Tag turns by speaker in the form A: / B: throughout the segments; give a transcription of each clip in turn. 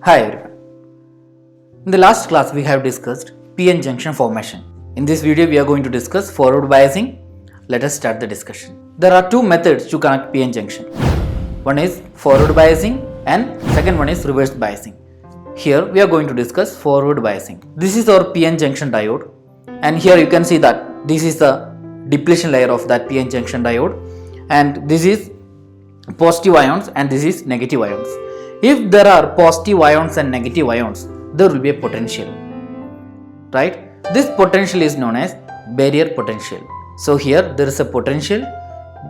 A: Hi everyone. In the last class we have discussed PN junction formation. In this video we are going to discuss forward biasing. Let us start the discussion. There are two methods to connect PN junction. One is forward biasing and second one is reverse biasing. Here we are going to discuss forward biasing. This is our PN junction diode and here you can see that this is the depletion layer of that PN junction diode and this is positive ions and this is negative ions. If there are positive ions and negative ions, there will be a potential, right? This potential is known as barrier potential. So here there is a potential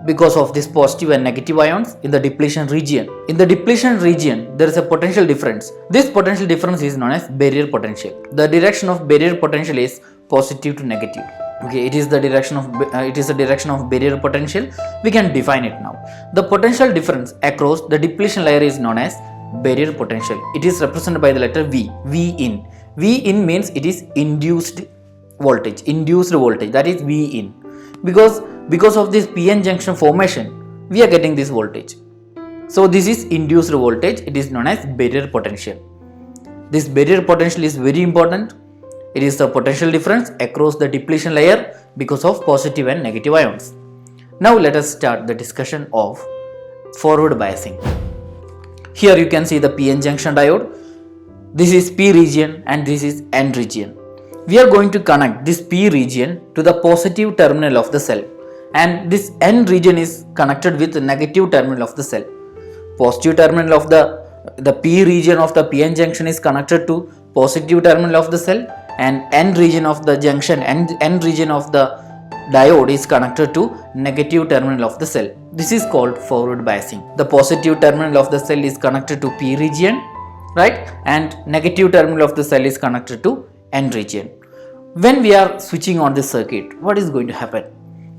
A: because of this positive and negative ions in the depletion region. In the depletion region, there is a potential difference. This potential difference is known as barrier potential. The direction of barrier potential is positive to negative. Okay, it is the direction of barrier potential. We can define it now. The potential difference across the depletion layer is known as barrier potential. It is represented by the letter V. V in. V in means it is induced voltage. Induced voltage, that is V in. Because of this PN junction formation, we are getting this voltage. So this is induced voltage. It is known as barrier potential. This barrier potential is very important. It is the potential difference across the depletion layer because of positive and negative ions. Now let us start the discussion of forward biasing. Here you can see the PN junction diode. This is P region and this is N region. We are going to connect this P region to the positive terminal of the cell and this N region is connected with the negative terminal of the cell. Positive terminal of the P region of the PN junction is connected to positive terminal of the cell and N region of the junction and N region of the diode is connected to negative terminal of the cell. This is called forward biasing. The positive terminal of the cell is connected to P region, right? And negative terminal of the cell is connected to N region. When we are switching on this circuit, what is going to happen?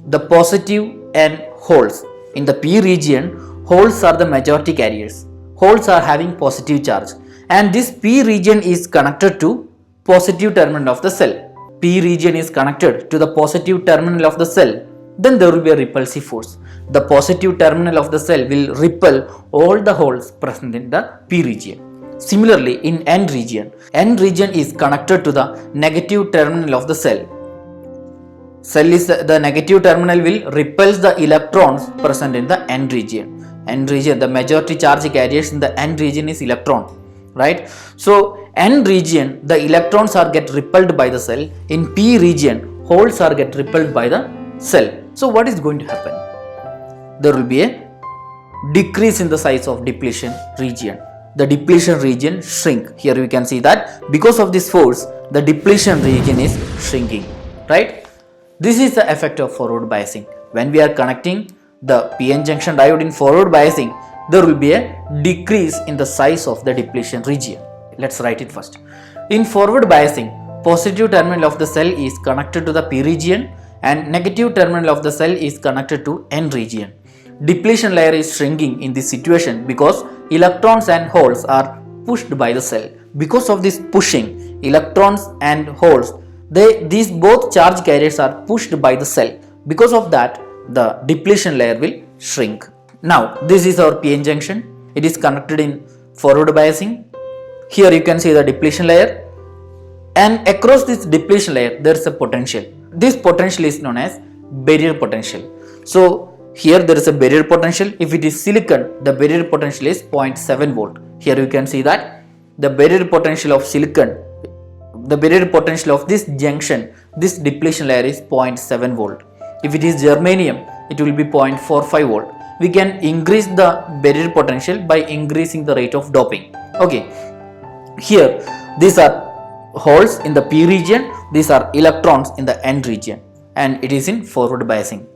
A: The positive and holes. In the P region, holes are the majority carriers. Holes are having positive charge and this P region is connected to positive terminal of the cell. P region is connected to the positive terminal of the cell, then there will be a repulsive force. The positive terminal of the cell will repel all the holes present in the P region. Similarly, in N region is connected to the negative terminal of the cell. The negative terminal will repel the electrons present in the N region. N region, the majority charge carriers in the N region is electron, right? So N region, the electrons are get repelled by the cell. In P region, holes are get repelled by the cell. So what is going to happen? There will be a decrease in the size of depletion region. The depletion region shrink. Here we can see that because of this force, the depletion region is shrinking, right? This is the effect of forward biasing. When we are connecting the PN junction diode in forward biasing, there will be a decrease in the size of the depletion region. Let's write it first. In forward biasing, positive terminal of the cell is connected to the P region and negative terminal of the cell is connected to N region. Depletion layer is shrinking in this situation because electrons and holes are pushed by the cell. Because of this pushing, electrons and holes, these both charge carriers are pushed by the cell. Because of that, the depletion layer will shrink. Now, this is our PN junction. It is connected in forward biasing. Here you can see the depletion layer and across this depletion layer there is a potential. This potential is known as barrier potential. So here there is a barrier potential. If it is silicon, the barrier potential is 0.7 volt. Here you can see that the barrier potential of silicon, the barrier potential of this junction, this depletion layer is 0.7 volt. If it is germanium, it will be 0.45 volt. We can increase the barrier potential by increasing the rate of doping. Okay. Here, these are holes in the P region, these are electrons in the N region and it is in forward biasing.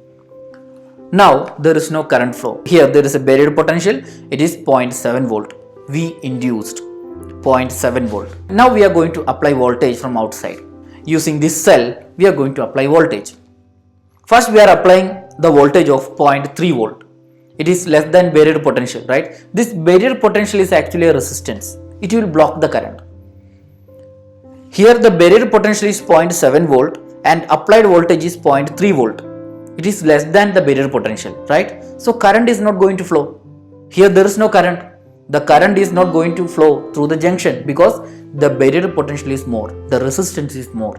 A: Now, there is no current flow. Here, there is a barrier potential, it is 0.7 volt. V induced 0.7 volt. Now, we are going to apply voltage from outside. Using this cell, we are going to apply voltage. First, we are applying the voltage of 0.3 volt. It is less than barrier potential, right? This barrier potential is actually a resistance. It will block the current. Here the barrier potential is 0.7 volt and applied voltage is 0.3 volt. It is less than the barrier potential, right? So current is not going to flow. Here there is no current. The current is not going to flow through the junction because the barrier potential is more, the resistance is more.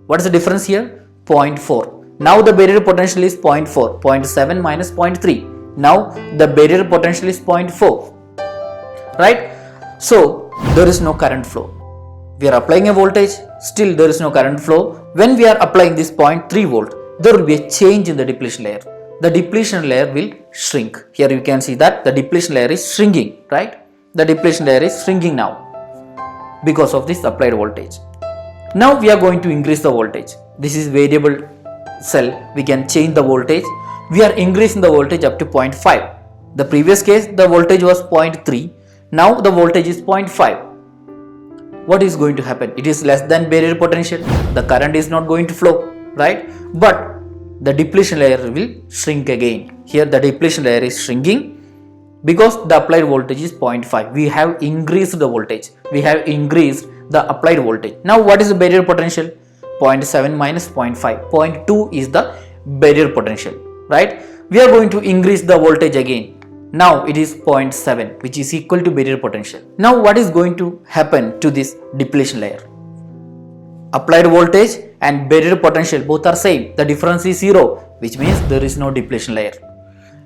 A: What is the difference here? 0.4. Now the barrier potential is 0.4, 0.7 minus 0.3. Now the barrier potential is 0.4, right? So there is no current flow. We are applying a voltage, still there is no current flow. When we are applying this 0.3 volt, there will be a change in the depletion layer. The depletion layer will shrink. Here you can see that the depletion layer is shrinking, right? The depletion layer is shrinking now because of this applied voltage. Now we are going to increase the voltage. This is variable cell. We can change the voltage. We are increasing the voltage up to 0.5. The previous case the voltage was 0.3. Now the voltage is 0.5. What is going to happen? It is less than barrier potential. The current is not going to flow, right? But the depletion layer will shrink again. Here the depletion layer is shrinking because the applied voltage is 0.5. We have increased the voltage. We have increased the applied voltage. Now what is the barrier potential? 0.7 minus 0.5. 0.2 is the barrier potential, right? We are going to increase the voltage again. Now it is 0.7, which is equal to barrier potential. Now what is going to happen to this depletion layer? Applied voltage and barrier potential both are same. The difference is 0, which means there is no depletion layer.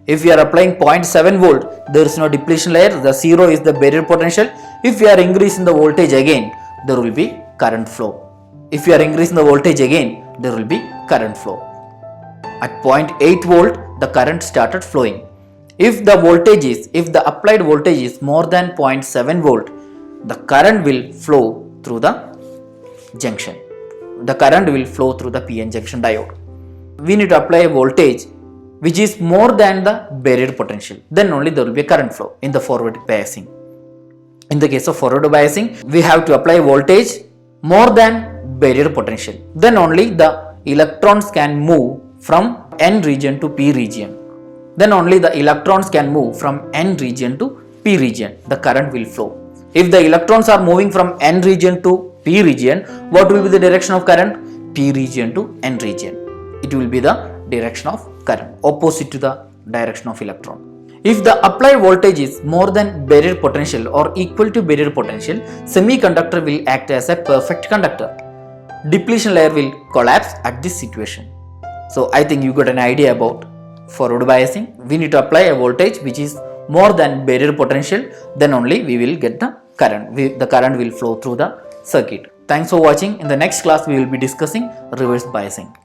A: If we are applying 0.7 volt, there is no depletion layer. The 0 is the barrier potential. If we are increasing the voltage again, there will be current flow. If we are increasing the voltage again, there will be current flow. At 0.8 volt, the current started flowing. If the applied voltage is more than 0.7 volt, the current will flow through the junction. The current will flow through the PN junction diode. We need to apply a voltage which is more than the barrier potential. Then only there will be a current flow in the forward biasing. In the case of forward biasing, we have to apply voltage more than barrier potential. Then only the electrons can move from N region to P region. Then only the electrons can move from N region to P region. The current will flow. If the electrons are moving from N region to P region, what will be the direction of current? P region to N region. It will be the direction of current, opposite to the direction of electron. If the applied voltage is more than barrier potential or equal to barrier potential, semiconductor will act as a perfect conductor. Depletion layer will collapse at this situation. So I think you got an idea about forward biasing. We need to apply a voltage which is more than barrier potential, then only we will get the current. The current will flow through the circuit. Thanks for watching. In the next class we will be discussing reverse biasing.